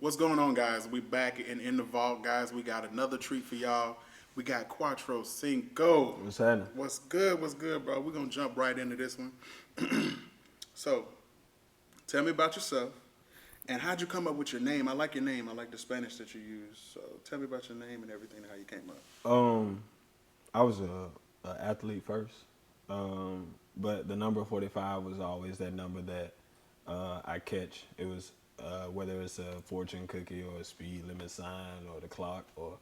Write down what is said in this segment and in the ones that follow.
What's going on, guys? We back in the vault, guys. We got another treat for y'all. We got Cuatro Cinco. What's happening? What's good? What's good, bro? We're gonna jump right into this one. So, tell me about yourself and how'd you come up with your name? I like your name. I like the Spanish that you use. So, tell me about your name and everything and how you came up. I was a athlete first, but the number 45 was always that number that I catch. It was whether it's a fortune cookie or a speed limit sign or the clock or,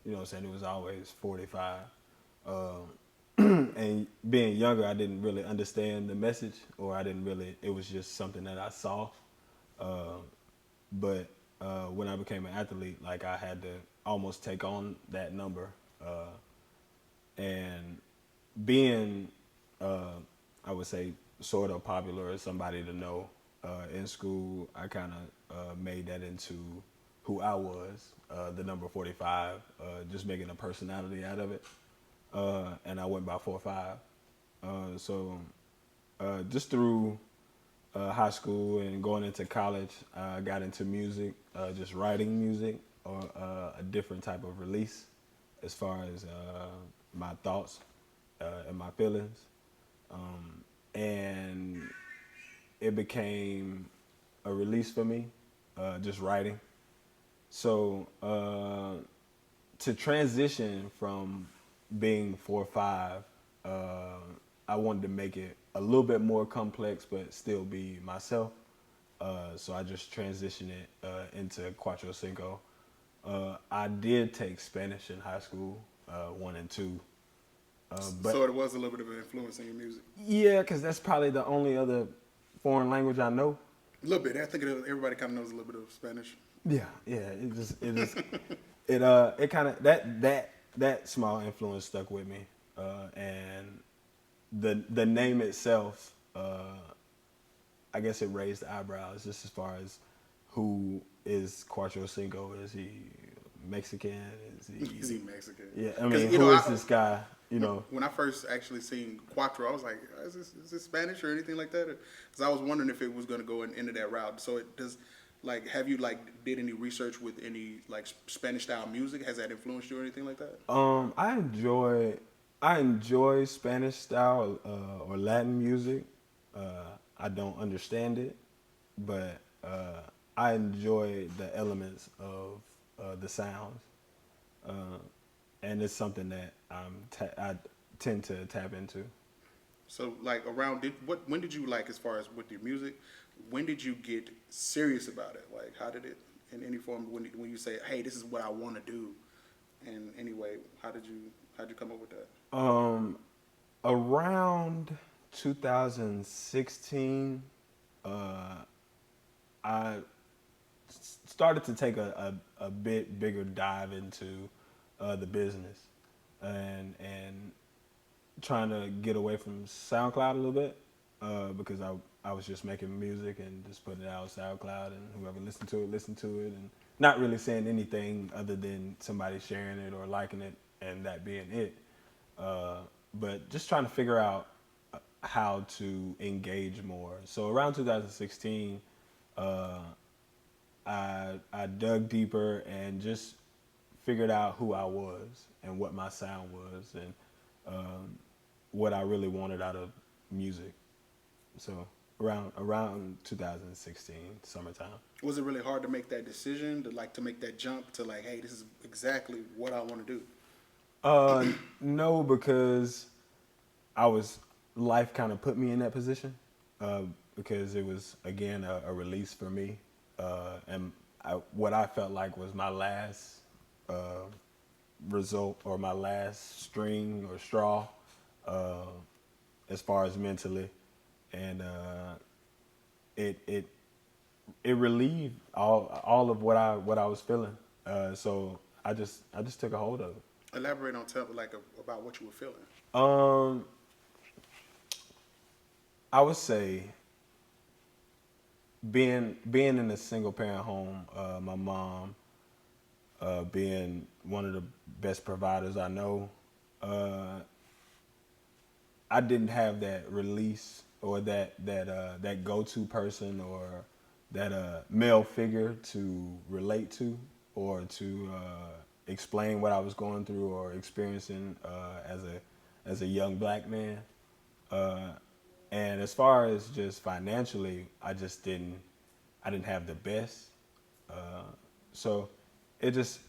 you know what I'm saying, it was always 45. And being younger, I didn't really understand the message, or I didn't really, it was just something that I saw. Uh, but when I became an athlete, like I had to almost take on that number. And being, uh, I would say, sort of popular or somebody to know in school, I kind of made that into who I was, the number 45, just making a personality out of it. And I went by 45. So just through high school and going into college, I got into music, just writing music or a different type of release as far as my thoughts and my feelings. And it became a release for me, just writing. So to transition from being 4 or 5, I wanted to make it a little bit more complex, but still be myself. So I just transitioned it into Cuatro Cinco. I did take Spanish in high school, 1 and 2. But So, it was a little bit of an influence in your music. yeah, because that's probably the only other foreign language I know. A little bit. I think everybody kind of knows a little bit of Spanish. Yeah. It kind of that small influence stuck with me, and the name itself, I guess it raised the eyebrows just as far as who is Cuatro Cinco. Is he Mexican? Is he? Is he Mexican? Yeah, I 'Cause, mean, who is this guy? You know, when I first actually seen Cuatro, I was like, is this Spanish or anything like that? Because I was wondering if it was going to go into that route. So it does, like, have you like did any research with any like Spanish style music? Has that influenced you or anything like that? I enjoy Spanish style or Latin music. I don't understand it, but I enjoy the elements of the sounds, uh, and it's something that I tend to tap into. So like around when did you like as far as with your music? When did you get serious about it? Like how did it in any form when you say, hey, this is what I want to do? And anyway, how'd you come up with that? Um, Around 2016, I started to take a bit bigger dive into the business and trying to get away from SoundCloud a little bit because I was just making music and just putting it out on SoundCloud, and whoever listened to it, and not really saying anything other than somebody sharing it or liking it and that being it. Uh, but just trying to figure out how to engage more. So around 2016, uh, I dug deeper and just figured out who I was and what my sound was and what I really wanted out of music. So around 2016 summertime. Was it really hard to make that decision to make that jump to like, hey, this is exactly what I want to do? No, because I was life kind of put me in that position uh, because it was again a release for me, and what I felt like was my last uh, result or my last string or straw, uh, as far as mentally, and it it relieved all of what I was feeling. So I just took a hold of it. Elaborate on tell like about what you were feeling. Um, I would say being in a single parent home, my mom being one of the best providers I know, uh, I didn't have that release or that go to person or male figure to relate to, or to explain what I was going through or experiencing as a young black man. Uh, and as far as just financially, I didn't have the best. Uh, so it just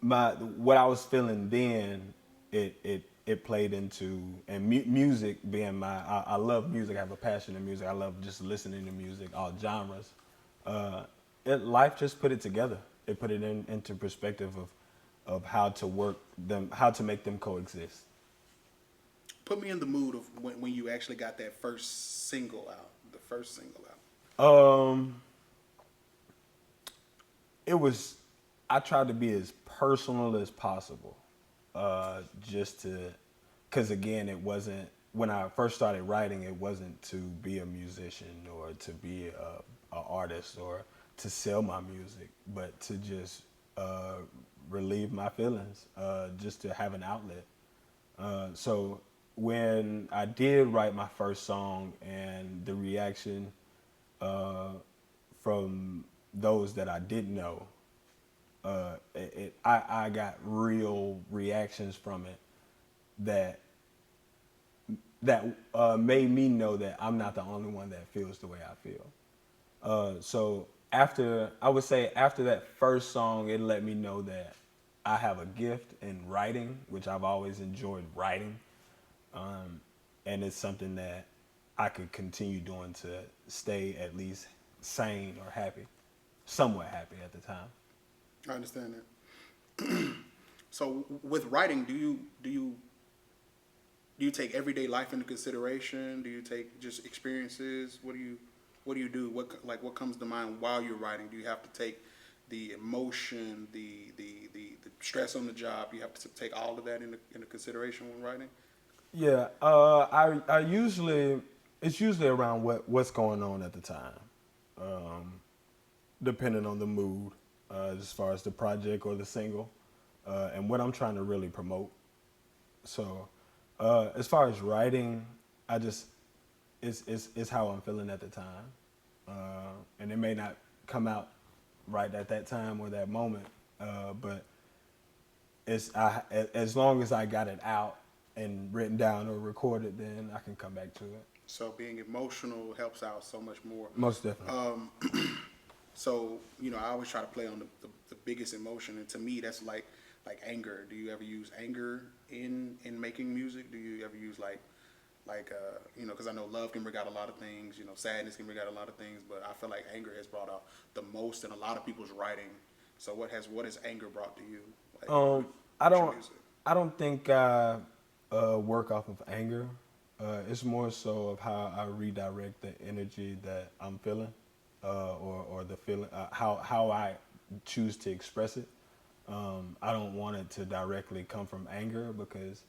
my what I was feeling then, it played into, and music being I love music. I have a passion in music. I love just listening to music, all genres. Uh, Life just put it together. It put it into perspective of how to work them, how to make them coexist. Put me in the mood of when you actually got that first single out, the first single out. Um, it was, I tried to be as personal as possible, just to, because again, it wasn't, when I first started writing, it wasn't to be a musician or to be a artist or to sell my music, but to just relieve my feelings, just to have an outlet. So when I did write my first song, and the reaction uh, from those that I didn't know, I got real reactions from it that made me know that I'm not the only one that feels the way I feel. So after, I would say after that first song, it let me know that I have a gift in writing, which I've always enjoyed writing, and it's something that I could continue doing to stay at least sane or happy, somewhat happy at the time. I understand that. So with writing, do you take everyday life into consideration? Do you take just experiences? What do you do? What comes to mind while you're writing? Do you have to take the emotion, the stress on the job? You have to take all of that into consideration when writing. Yeah, I usually, it's usually around what's going on at the time, um, depending on the mood, as far as the project or the single, and what I'm trying to really promote. So, as far as writing, I just, it's how I'm feeling at the time, and it may not come out right at that time or that moment, but as long as I got it out and written down or recorded, then I can come back to it. So being emotional helps out so much more. Most definitely. So I always try to play on the biggest emotion, and to me, that's like anger. Do you ever use anger in making music? Do you ever use because I know love can bring out a lot of things. Sadness can bring out a lot of things, but I feel like anger has brought out the most in a lot of people's writing. So what has anger brought to you? Like, I with your don't, music? I don't think I work off of anger. It's more so of how I redirect the energy that I'm feeling, or the feeling, how I choose to express it. I don't want it to directly come from anger, because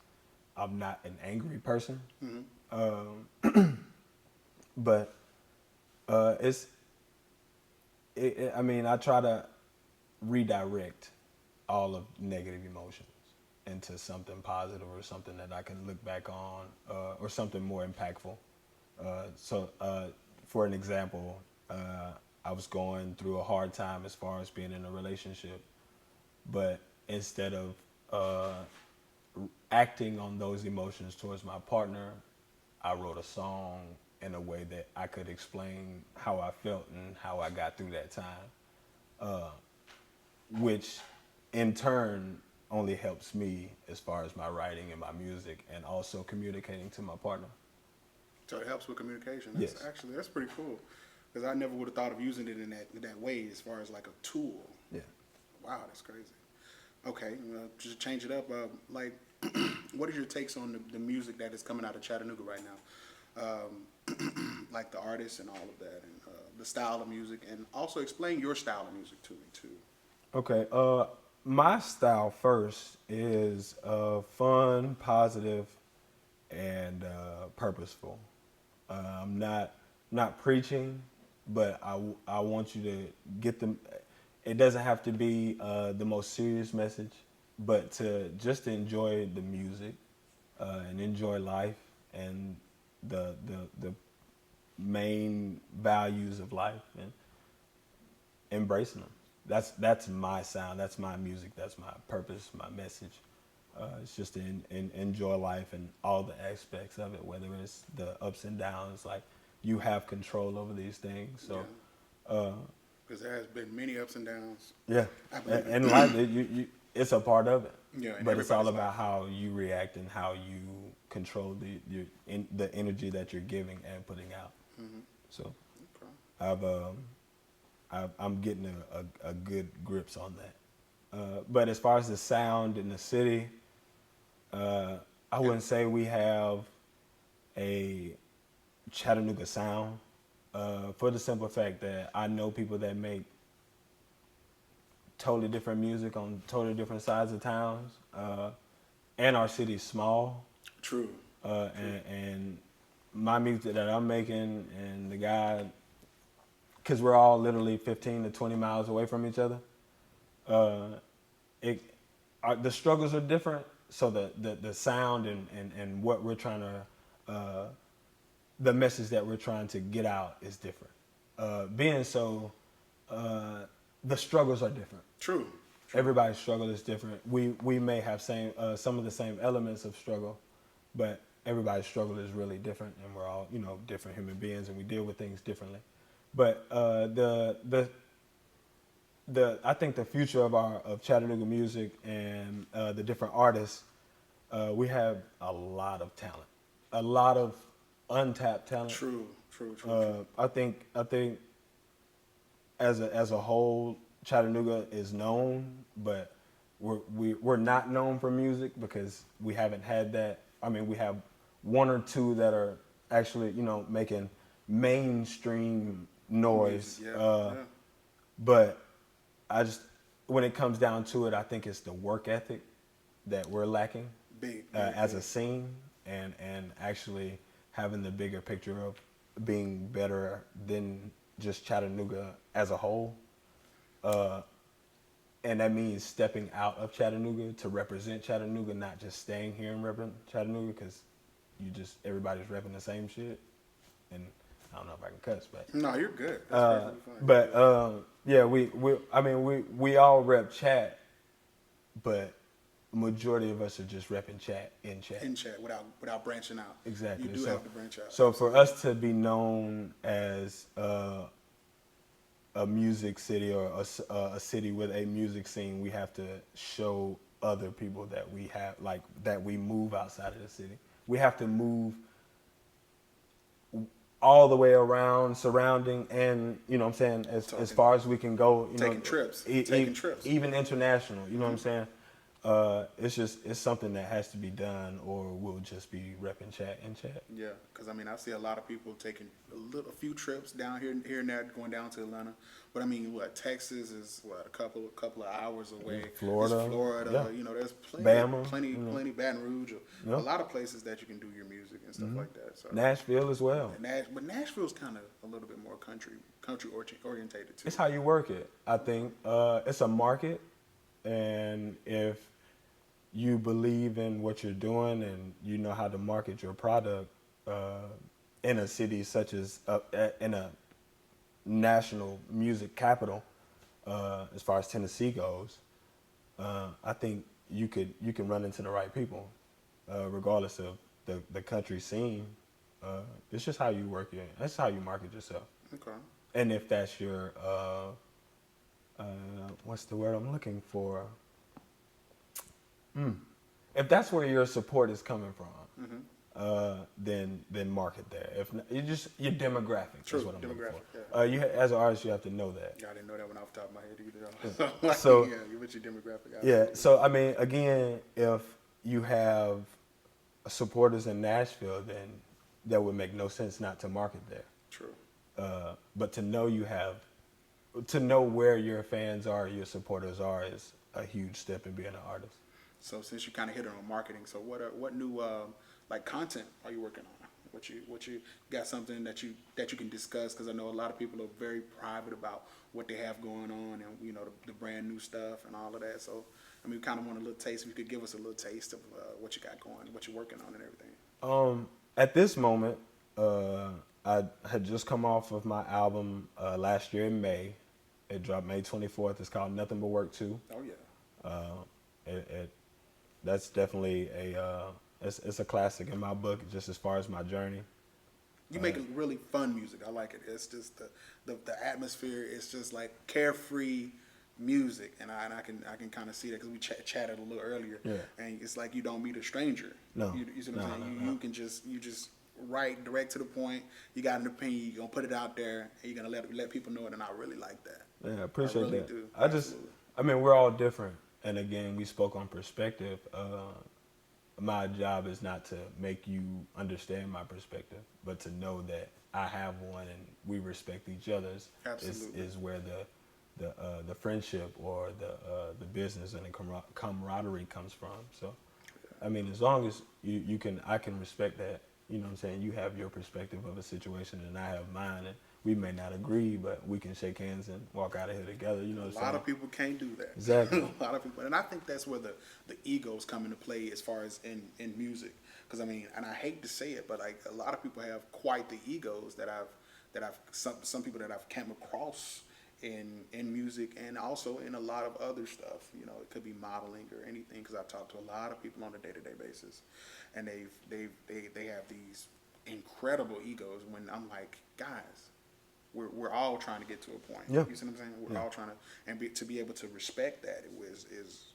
I'm not an angry person. Mm-hmm. But it's, I mean, I try to redirect all of negative emotions into something positive, or something that I can look back on, or something more impactful. For an example, I was going through a hard time as far as being in a relationship, but instead of acting on those emotions towards my partner, I wrote a song in a way that I could explain how I felt and how I got through that time, which in turn only helps me as far as my writing and my music, and also communicating to my partner. So it helps with communication. Yes. That's pretty cool, because I never would have thought of using it in that way, as far as like a tool. Yeah. Wow, that's crazy. Okay, just change it up. What are your takes on the music that is coming out of Chattanooga right now? Like the artists and all of that, and the style of music, and also explain your style of music to me too. Okay. My style first is fun, positive, and purposeful. I'm not preaching, but I want you to get them. It doesn't have to be the most serious message, but to just enjoy the music, and enjoy life, and the main values of life and embracing them. That's my sound. That's my music. That's my purpose. My message. It's just to enjoy life and all the aspects of it, whether it's the ups and downs. Like you have control over these things. So, because there has been many ups and downs. yeah, I believe and life, it's a part of it. Yeah, but it's all everybody's about life. how you react and how you control the energy that you're giving and putting out. So, Okay. I'm getting a good grips on that. But as far as the sound in the city, I wouldn't say we have a Chattanooga sound, for the simple fact that I know people that make totally different music on totally different sides of towns, and our city's small. True. And my music that I'm making and the guy, because we're all literally 15 to 20 miles away from each other, the struggles are different. So the sound and what we're trying to, the message that we're trying to get out is different. Being so, the struggles are different. True. Everybody's struggle is different. We may have some of the same elements of struggle, but everybody's struggle is really different, and we're all different human beings, and we deal with things differently. But I think the future of Chattanooga music and the different artists, we have a lot of talent, a lot of untapped talent. True. I think as a whole, Chattanooga is known, but we're not known for music because we haven't had that. I mean, we have one or two that are actually making mainstream noise. Yeah. But when it comes down to it, I think it's the work ethic that we're lacking Big, as a scene, and actually having the bigger picture of being better than just Chattanooga as a whole. And that means stepping out of Chattanooga to represent Chattanooga, not just staying here and represent Chattanooga, because everybody's repping the same shit. And I don't know if I can cuss, but No, you're good. That's perfectly fine. but yeah, we all rep Chat, but majority of us are just repping Chat in Chat. In chat without branching out. Exactly. You do have to branch out. So for us to be known as a music city or a city with a music scene, we have to show other people that we have, like, that we move outside of the city. We have to move all the way around, surrounding, and as far as we can go. Taking trips. Even international. You know what I'm saying? It's something that has to be done, or we'll just be repping Chat in Chat. Yeah, because I see a lot of people taking a few trips down here and there, going down to Atlanta. But Texas is a couple of hours away. Florida, There's Florida. yeah. There's Bama, plenty, Baton Rouge. Yeah. A lot of places that you can do your music and stuff like that. So Nashville as well. but Nashville's kind of a little bit more country orientated too. It's how you work it. I think it's a market, and if you believe in what you're doing and you know how to market your product in a city such as in a national music capital, as far as Tennessee goes, I think you can run into the right people, regardless of the country scene. It's just how you work it. That's how you market yourself. Okay. And if that's your what's the word I'm looking for? If that's where your support is coming from, then market there. If not, your demographic. True. Is what I'm looking Demographic, for. As an artist, you have to know that. I didn't know that one off the top of my head either. So yeah, you put your demographic out. yeah. So again, if you have supporters in Nashville, then that would make no sense not to market there. True. But to know where your fans are, your supporters are, is a huge step in being an artist. So since you kind of hit it on marketing, so what new content are you working on? What you got something that you can discuss? Because I know a lot of people are very private about what they have going on, and the brand new stuff and all of that. So we kind of want a little taste. If you could give us a little taste of what you got going, what you're working on, and everything. At this moment, I had just come off of my album last year in May. It dropped May 24th. It's called Nothing But Work 2. Oh yeah. It that's definitely it's a classic in my book, just as far as my journey. You make really fun music. I like it. It's just the atmosphere. It's just like carefree music, and I can kind of see that because we chatted a little earlier. Yeah. And it's like you don't meet a stranger. No. You see what I'm saying? No. You can just write direct to the point. You got an opinion. You're gonna put it out there, and you're gonna let people know it. And I really like that. Yeah, I appreciate I really that. do. I mean, we're all different, and again, we spoke on perspective. My job is not to make you understand my perspective, but to know that I have one and we respect each other's. Absolutely. Is where the friendship or the business and the camaraderie comes from. So, I mean, as long as I can respect that. You know what I'm saying? You have your perspective of a situation and I have mine, and we may not agree, but we can shake hands and walk out of here together. You know what I'm saying? A lot of people can't do that. Exactly. A lot of people, and I think that's where the egos come into play as far as in music. Because I mean, and I hate to say it, but like a lot of people have quite the egos that I've some people that I've come across in music and also in a lot of other stuff. You know, it could be modeling or anything. Because I talk to a lot of people on a day-to-day basis, and they have these incredible egos. When I'm like, guys, we're all trying to get to a point. Yeah. You see what I'm saying? We're all trying to, and to be able to respect that is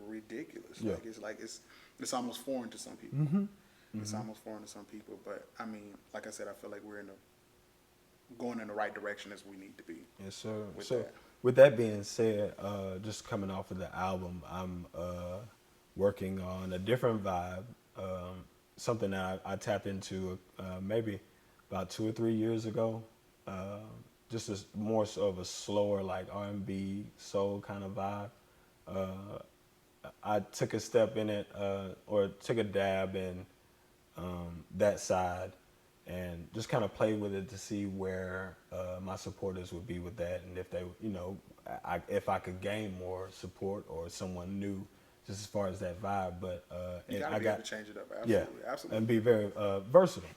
ridiculous. Yeah. Like it's almost foreign to some people. It's almost foreign to some people. But I mean, like I said, I feel like we're going in the right direction as we need to be. Yes, sir. With that. With that being said, just coming off of the album, I'm working on a different vibe, something that I tapped into maybe about 2 or 3 years ago. Just more so of a slower, like R&B, soul kind of vibe. I took a step in it, or took a dab in that side, and just kind of played with it to see where my supporters would be with that, and if they, if I could gain more support or someone new, just as far as that vibe. But You gotta I be got able to change it up. Absolutely, absolutely. and be very versatile.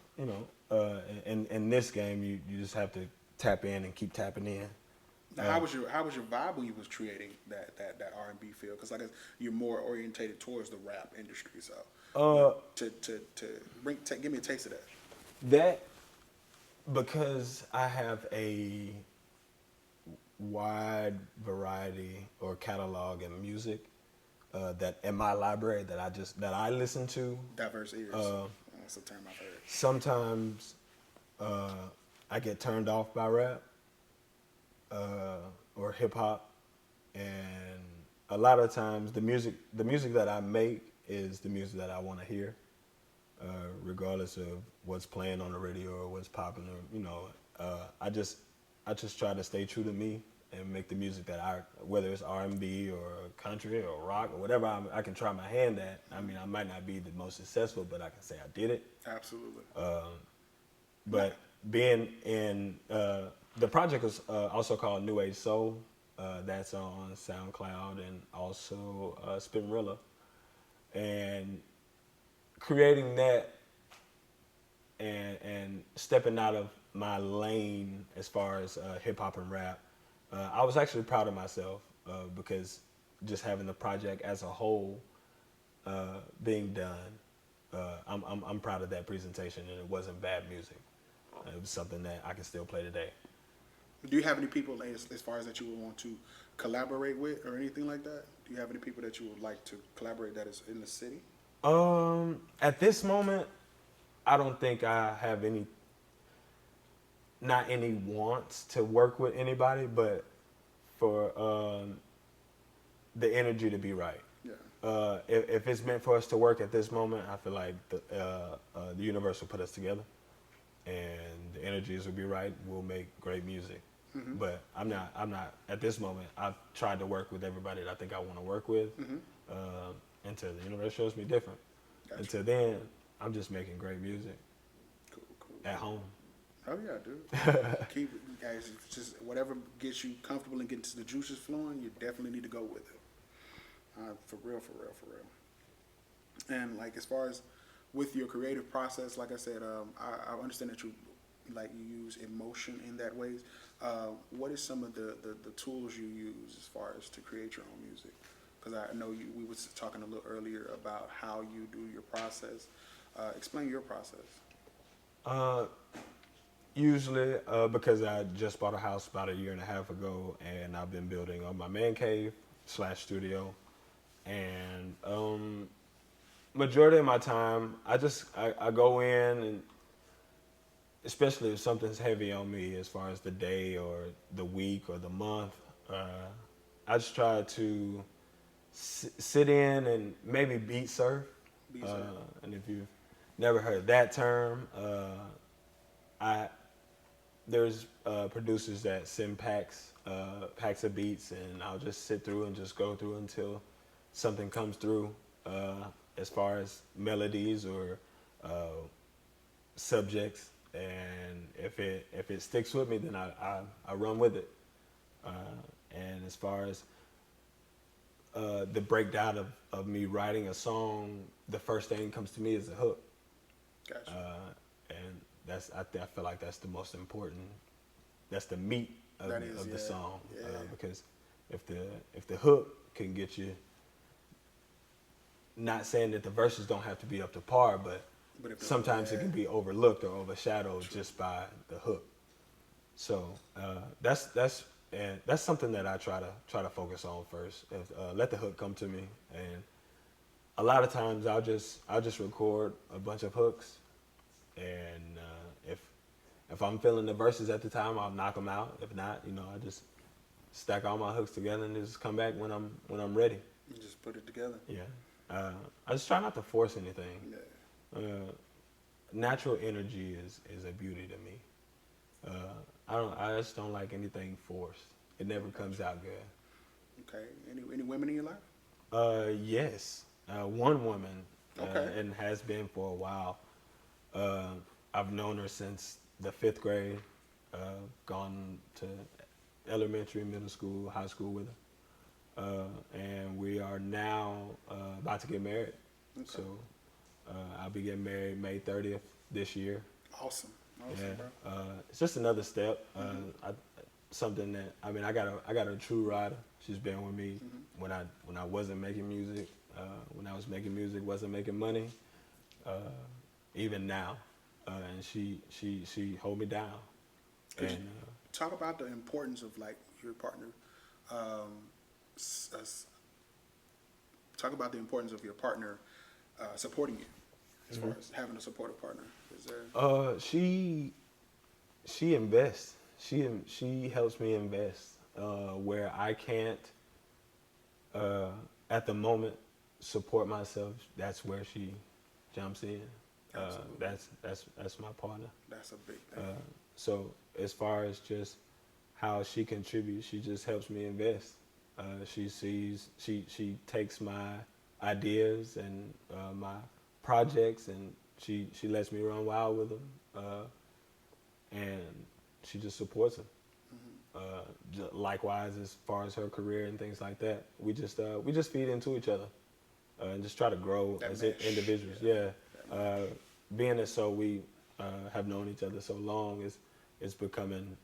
In this game, you just have to tap in and keep tapping in. Now, how was your vibe when you was creating that R&B feel? Because like you're more orientated towards the rap industry, so give me a taste of that. That, because I have a wide variety or catalog in music that in my library that I listen to. Diverse ears. That's a term I've heard. Sometimes I get turned off by rap or hip hop, and a lot of times the music that I make is the music that I want to hear. Regardless of what's playing on the radio or what's popular, I just try to stay true to me and make the music that whether it's R&B or country or rock or whatever I can try my hand at. I mean, I might not be the most successful, but I can say I did it. Absolutely. But being in the project was also called New Age Soul. That's on SoundCloud and also Spinrilla, and creating that and stepping out of my lane as far as hip hop and rap, I was actually proud of myself because just having the project as a whole being done, I'm proud of that presentation, and it wasn't bad music. It was something that I can still play today. Do you have any people as far as that you would want to collaborate with or anything like that? Do you have any people that you would like to collaborate that is in the city? At this moment, I don't think I have not any wants to work with anybody, but for the energy to be right. Yeah. If it's meant for us to work at this moment, I feel like the universe will put us together, and the energies will be right. We'll make great music. Mm-hmm. But I'm not at this moment. I've tried to work with everybody that I think I want to work with, until the universe shows me different. Gotcha. Until then, I'm just making great music. Cool. At home. Oh yeah, dude. Keep it, guys. Just whatever gets you comfortable and gets the juices flowing, you definitely need to go with it. For real. And like as far as with your creative process, like I said, I understand that you like you use emotion in that ways. What is some of the tools you use as far as to create your own music? Because I know we was talking a little earlier about how you do your process. Explain your process. Uh, Usually, because I just bought a house about a year and a half ago, and I've been building on my man cave slash studio, and majority of my time, I go in, and especially if something's heavy on me as far as the day or the week or the month, I just try to sit in and maybe beat surf. Beat surf. And if you've never heard that term, I there's producers that send packs of beats, and I'll just sit through and just go through until something comes through, as far as melodies or subjects. And if it sticks with me, then I run with it. And as far as the breakdown of me writing a song, the first thing that comes to me is a hook. Gotcha. And I feel like that's the most important. That's the meat of the song. Yeah. Because if the hook can get you, not saying that the verses don't have to be up to par, but sometimes it can be overlooked or overshadowed just by the hook. So that's something that I try to focus on first. Let the hook come to me, and a lot of times I'll just record a bunch of hooks, and if I'm feeling the verses at the time, I'll knock them out. If not, I just stack all my hooks together and just come back when I'm ready. You just put it together. Yeah. I just try not to force anything. Yeah. Natural energy is a beauty to me. I just don't like anything forced. It never comes out good. Okay. Any women in your life? Yes. One woman. Okay. And has been for a while. I've known her since the 5th grade. Gone to elementary, middle school, high school with her. And we are now about to get married. Okay. So I'll be getting married May 30th this year. Awesome, yeah. Bro. It's just another step. Something that I got a true rider. She's been with me when I wasn't making music. When I was making music, wasn't making money. Even now, and she hold me down. And talk about the importance of like your partner. Talk about the importance of your partner supporting you, as far as having a supportive partner. Is there? She invests. She helps me invest where I can't at the moment support myself. That's where she jumps in. That's my partner. That's a big thing. So as far as just how she contributes, she just helps me invest. She takes my ideas and my projects, and she lets me run wild with them, and she just supports them. Likewise, as far as her career and things like that, we just feed into each other and just try to grow as individuals. Yeah. Being that so we have known each other so long, it's becoming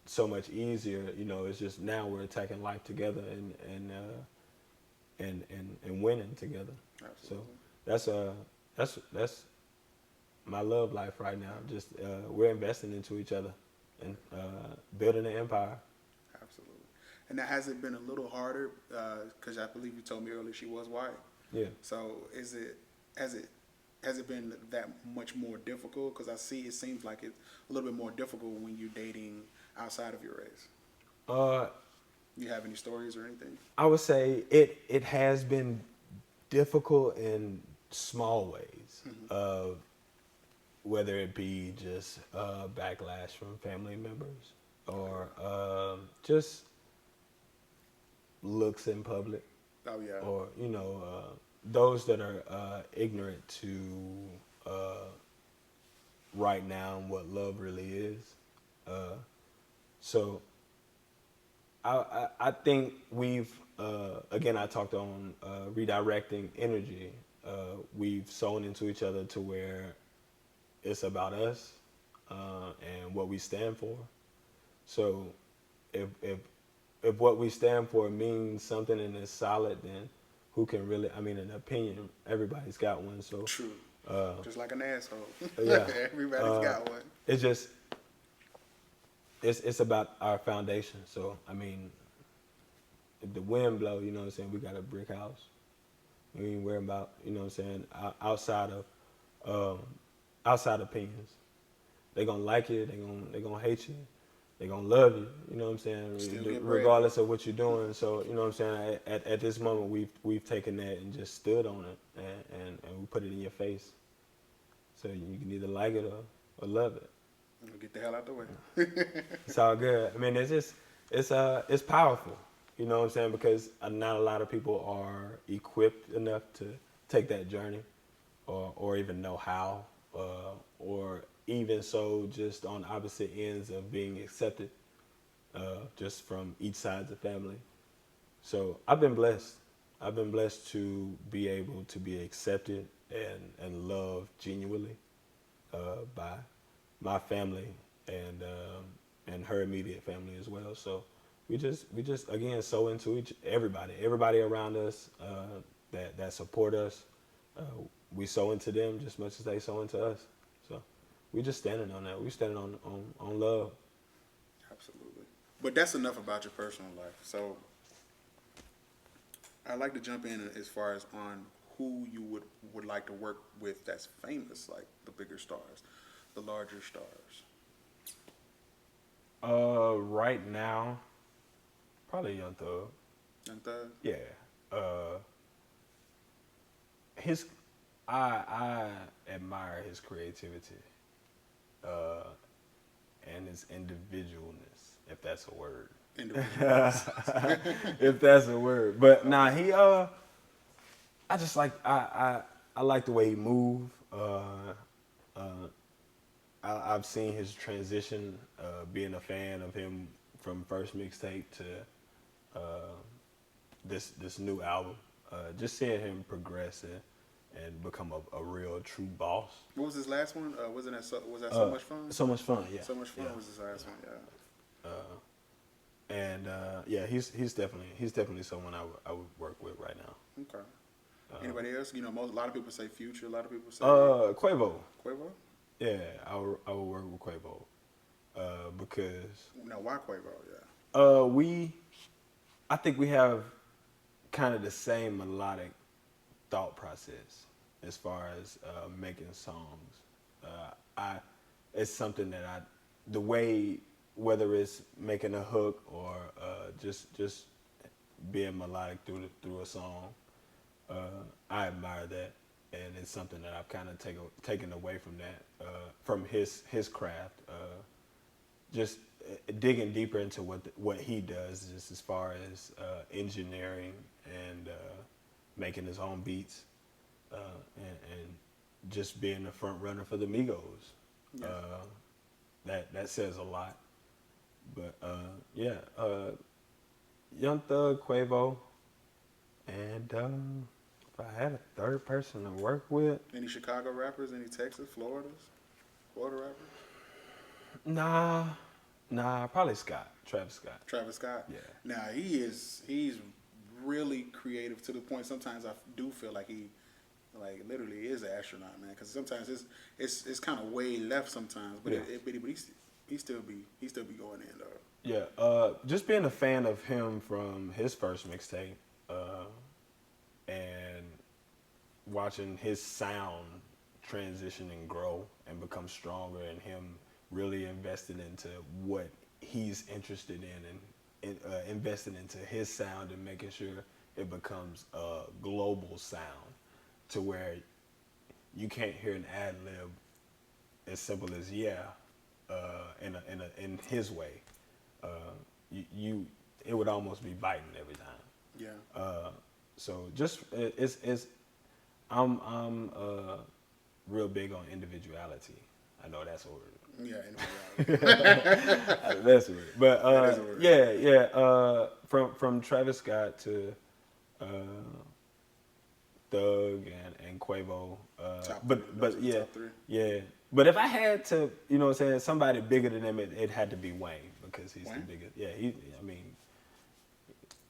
so much easier. It's just now we're attacking life together and winning together. Absolutely. So that's my love life right now. Just we're investing into each other and building an empire. Absolutely. And now, has it been a little harder? Because I believe you told me earlier she was white. Yeah. So has it been that much more difficult? Because it seems like it's a little bit more difficult when you're dating outside of your race. You have any stories or anything? I would say it has been difficult in small ways, whether it be just backlash from family members or just looks in public. Oh yeah. Or those that are ignorant to right now and what love really is. So I think we've again, I talked on redirecting energy. We've sown into each other to where it's about us, and what we stand for. So if what we stand for means something and is solid, then who can really? I mean, an opinion, everybody's got one. So True. uh, Just like an asshole. yeah, Everybody's got one. it's just it's about our foundation. So I mean, if the wind blow, you know what I'm saying, we got a brick house. We ain't worrying about, you know what I'm saying, outside opinions. They gonna like you, they gonna hate you, they gonna love you, you know what I'm saying, Still get bread. regardless of what you're doing. So, you know what I'm saying, at this moment we've taken that and just stood on it and we put it in your face. So you can either like it or love it. Get the hell out the way. It's all good. I mean, it's powerful. You know what I'm saying? Because not a lot of people are equipped enough to take that journey, or even know how, or even so just on opposite ends of being accepted, just from each side of the family. So I've been blessed. I've been blessed to be able to be accepted and loved genuinely by my family and her immediate family as well. So we just again sow into everybody around us that support us. We sow into them just as much as they sow into us. So we just standing on that. We standing on love. Absolutely. But that's enough about your personal life. So I'd like to jump in as far as on who you would like to work with that's famous, like the bigger stars, the larger stars. Right now, probably Young Thug. Young Thug? Yeah. His I admire his creativity, and his individualness, if that's a word. Individuals. If that's a word. But nah, he I just like I like the way he move. I've seen his transition, being a fan of him from first mixtape to this new album. Just seeing him progress and become a real true boss. What was his last one? Was that So Much Fun? So Much Fun, yeah. So Much Fun Yeah. was his last one, yeah. And yeah, he's definitely someone I would work with right now. Okay. Anybody else? You know, a lot of people say Future. A lot of people say Quavo. Quavo. Yeah, I would work with Quavo because Now, why Quavo? Yeah. I think we have kind of the same melodic thought process as far as making songs. It's something that the way, whether it's making a hook or just being melodic through a song, I admire that, and it's something that I've kind of taken away from that, from his craft. Just digging deeper into what he does, just as far as engineering and making his own beats, and just being the front runner for the Migos. Yeah. That says a lot. But yeah, Young Thug, Quavo, and if I had a third person to work with, Any Chicago rappers? Any Texas, Florida rappers? nah, probably Travis Scott. Travis Scott. Yeah. Now he's really creative to the point. Sometimes I do feel like he, like, literally is an astronaut, man. Because sometimes it's kind of way left sometimes, but Yeah. he still be going in though. Yeah, just being a fan of him from his first mixtape, and watching his sound transition and grow and become stronger, and him really investing into what he's interested in and investing into his sound and making sure it becomes a global sound to where you can't hear an ad lib as simple as in his way. It would almost be biting every time. Yeah. So just I'm real big on individuality. I know that's a word. Yeah. That's a word. But That is a word. yeah. From Travis Scott to Thug and Quavo. Top But three. Those are the yeah, top three. yeah. But if I had to, you know what I'm saying, somebody bigger than him, it had to be Wayne because he's Wayne? the biggest. Yeah, I mean,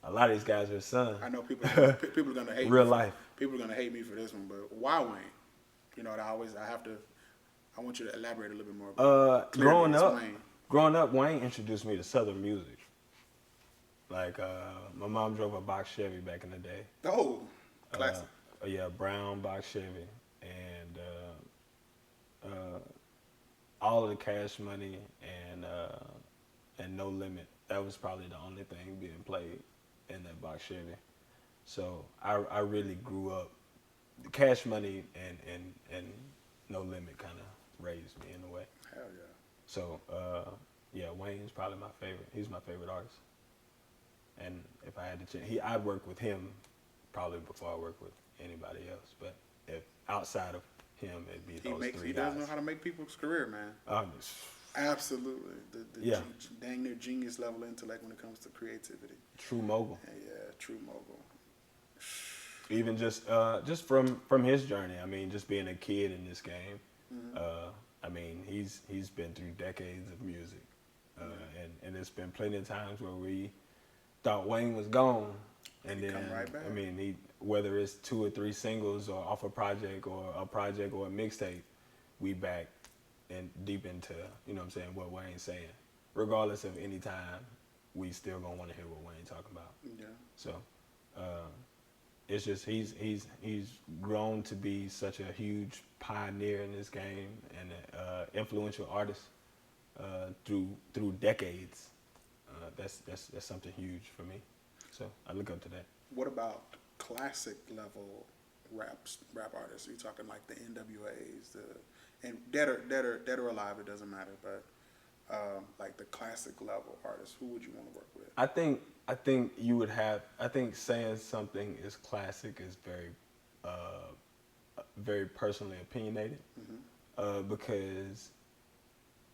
a lot of these guys are his son. I know people are gonna hate Real me. life. People are gonna hate me for this one, but why Wayne? You know, I want you to elaborate a little bit more. Clearly growing up, Wayne introduced me to Southern music. Like my mom drove a box Chevy back in the day. Oh, classic. Yeah, brown box Chevy, and all of the Cash Money and No Limit. That was probably the only thing being played in that box Chevy. So I really grew up. The Cash Money and No Limit kind of raised me in a way. Hell yeah. So yeah, Wayne's probably my favorite. He's my favorite artist. And if I had to change, I'd work with him probably before I work with anybody else. But if outside of him, it'd be those three guys. He does know how to make people's career, man. Absolutely. The dang near genius level intellect when it comes to creativity. True mogul. Yeah, true mogul. Even just from his journey. I mean, just being a kid in this game. Mm-hmm. I mean, he's been through decades of music, and it's been plenty of times where we thought Wayne was gone, and then come right back. I mean, whether it's 2 or 3 singles or off a project or a mixtape, we back and deep into, you know what I'm saying, what Wayne's saying. Regardless of any time, we still gonna want to hear what Wayne's talking about. Yeah. So it's just he's grown to be such a huge pioneer in this game and influential artist through decades. That's something huge for me. So I look up to that. What about classic level rap artists? Are you talking like the NWAs, and dead or alive? It doesn't matter, but like the classic level artists, who would you want to work with? I think you would have. I think saying something is classic is very personally opinionated, because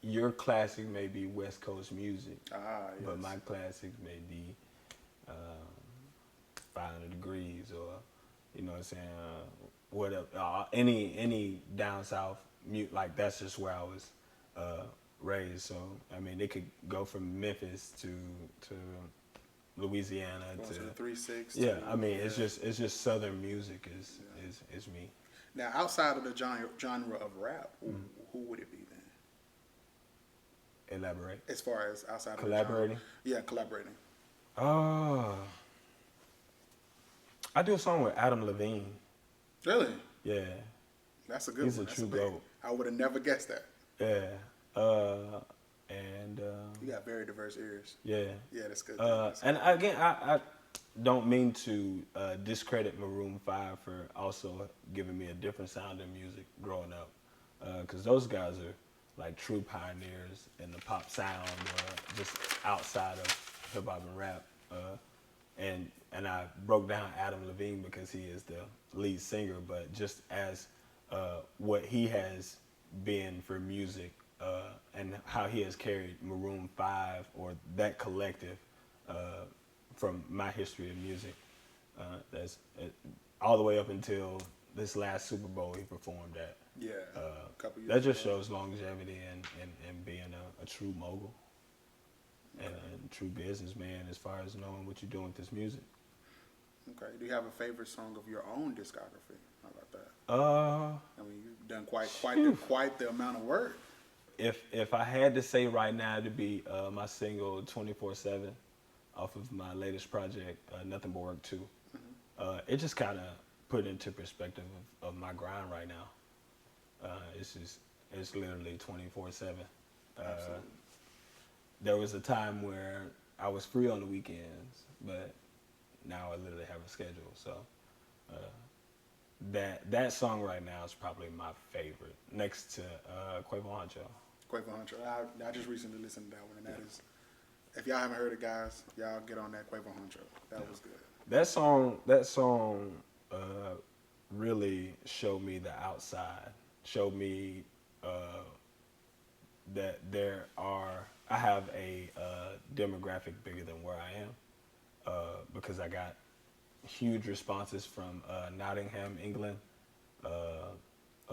your classic may be West Coast music, yes. but my classic may be 500 Degrees, or you know what I'm saying, whatever, any down south mute. Like that's just where I was raised. So I mean, it could go from Memphis to Louisiana to the 3-6. Yeah, I mean, it's just Southern music is me. Now, outside of the genre of rap, who would it be then? Elaborate. As far as outside collaborating? Of the genre. Yeah, collaborating. I do a song with Adam Levine. Really? Yeah. That's a good He's one. He's a true GOAT. I would have never guessed that. Yeah. And you got very diverse ears. Yeah. Yeah, that's good. And again, I don't mean to discredit Maroon 5 for also giving me a different sound in music growing up, because those guys are like true pioneers in the pop sound, just outside of hip hop and rap. And I broke down Adam Levine because he is the lead singer, but just as what he has been for music, and how he has carried Maroon 5 or that collective from my history of music. That's all the way up until this last Super Bowl he performed at. Yeah, a couple years that just ago. shows longevity and being a true mogul and true businessman as far as knowing what you're doing with this music. Okay. Do you have a favorite song of your own discography? How about that? I mean, you've done quite the amount of work. If I had to say right now, it'd be my single 24/7 off of my latest project, Nothing But Work 2. It just kind of put into perspective of my grind right now. It's literally 24/7. There was a time where I was free on the weekends, but now I literally have a schedule. So that song right now is probably my favorite, next to Quavo Huncho. Quavo Huncho. I just recently listened to that one, and that is, if y'all haven't heard it, guys, y'all get on that Quavo Huncho. That was good. That song really showed me the outside. Showed me that I have a demographic bigger than where I am, because I got huge responses from Nottingham, England,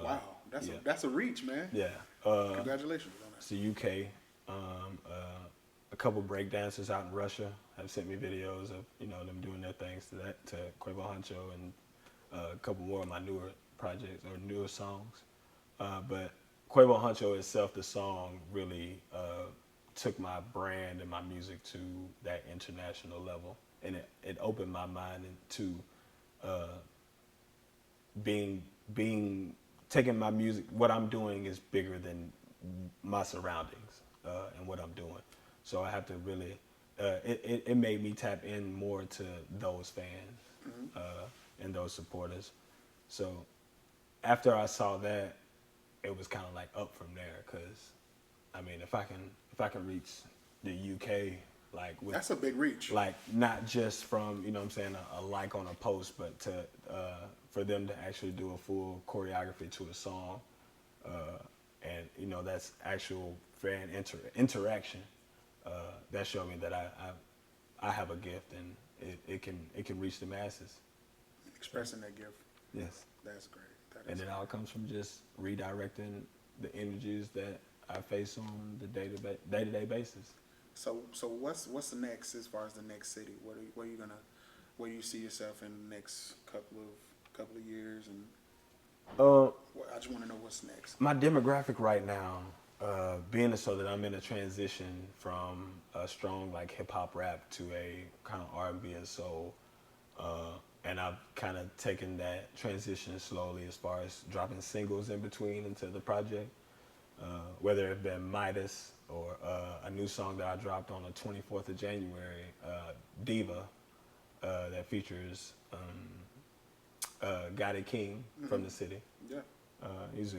Wow, that's a reach, man. Yeah. Congratulations on that. It's the UK. A couple break dancers out in Russia have sent me videos of them doing their things to Cuatro Cinco, and a couple more of my newer projects or newer songs. But Cuatro Cinco itself, the song, really took my brand and my music to that international level, and it opened my mind to taking my music. What I'm doing is bigger than my surroundings and what I'm doing. So I have to really, it made me tap in more to those fans and those supporters. So after I saw that, it was kind of like up from there. Cause I mean, if I can reach the UK, that's a big reach. Like not just from, a like on a post, but for them to actually do a full choreography to a song. And that's actual fan interaction. That showed me that I have a gift, and it can reach the masses. Expressing that gift. Yes. That's great. And it all comes from just redirecting the energies that I face on the day-to-day basis. So what's next as far as the next city? Where do you see yourself in the next couple of years? And I just want to know what's next. My demographic right now, being so that I'm in a transition from a strong hip hop rap to a kind of R&B and soul, and I've kind of taken that transition slowly as far as dropping singles in between into the project, whether it been Midas or a new song that I dropped on the 24th of January, Diva, that features Gotti King from the city. Yeah. He's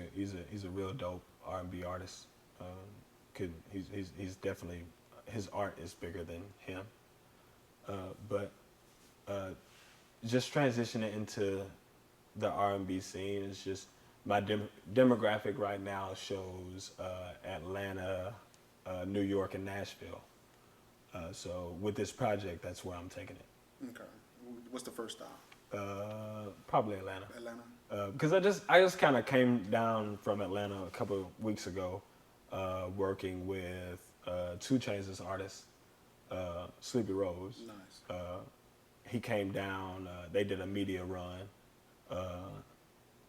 a real dope R&B artist. He's definitely, his art is bigger than him. But just transitioning into the R&B scene is just my demographic right now shows Atlanta, New York, and Nashville. So with this project, that's where I'm taking it. Okay. What's the first stop? Probably Atlanta. Atlanta. Because I just kind of came down from Atlanta a couple of weeks ago, working with 2 Chainz' artist, Sleepy Rose. Nice. He came down. They did a media run.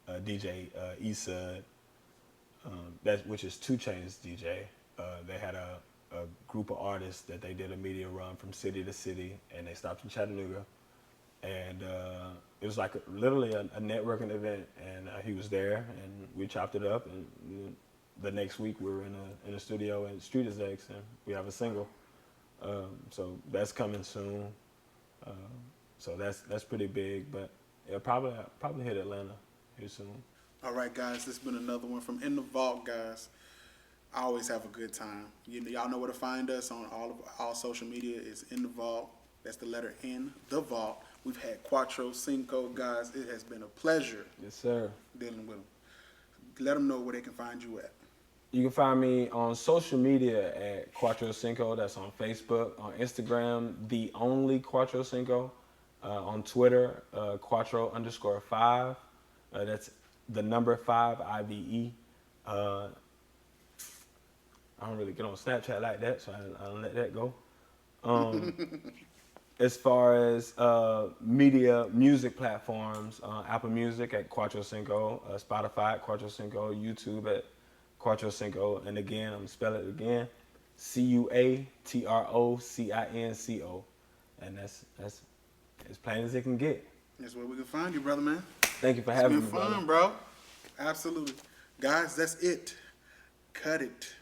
DJ Issa, which is 2 Chainz DJ. They had a group of artists that they did a media run from city to city, and they stopped in Chattanooga. And it was literally a networking event, and he was there, and we chopped it up. And the next week, we were in a studio in Street Execs, and we have a single. So that's coming soon. So that's pretty big, but it'll probably hit Atlanta here soon. All right, guys, this has been another one from In the Vault, guys. I always have a good time. Y'all know where to find us on all social media. Is In the Vault. That's the letter N, The Vault. We've had Cuatro Cinco, guys. It has been a pleasure. Yes, sir. Dealing with them. Let them know where they can find you at. You can find me on social media at Cuatro Cinco. That's on Facebook, on Instagram, The Only Cuatro Cinco. On Twitter, Cuatro_5. That's the number 5, IVE. I don't really get on Snapchat like that, so I don't let that go. As far as music platforms, Apple Music at Cuatro Cinco, Spotify at Cuatro Cinco, YouTube at Cuatro Cinco, and again, I'm gonna spell it again, CUATROCINCO, and that's as plain as it can get. That's where we can find you, brother, man. Thank you for having me, It's been fun, bro. Absolutely. Guys, that's it. Cut it.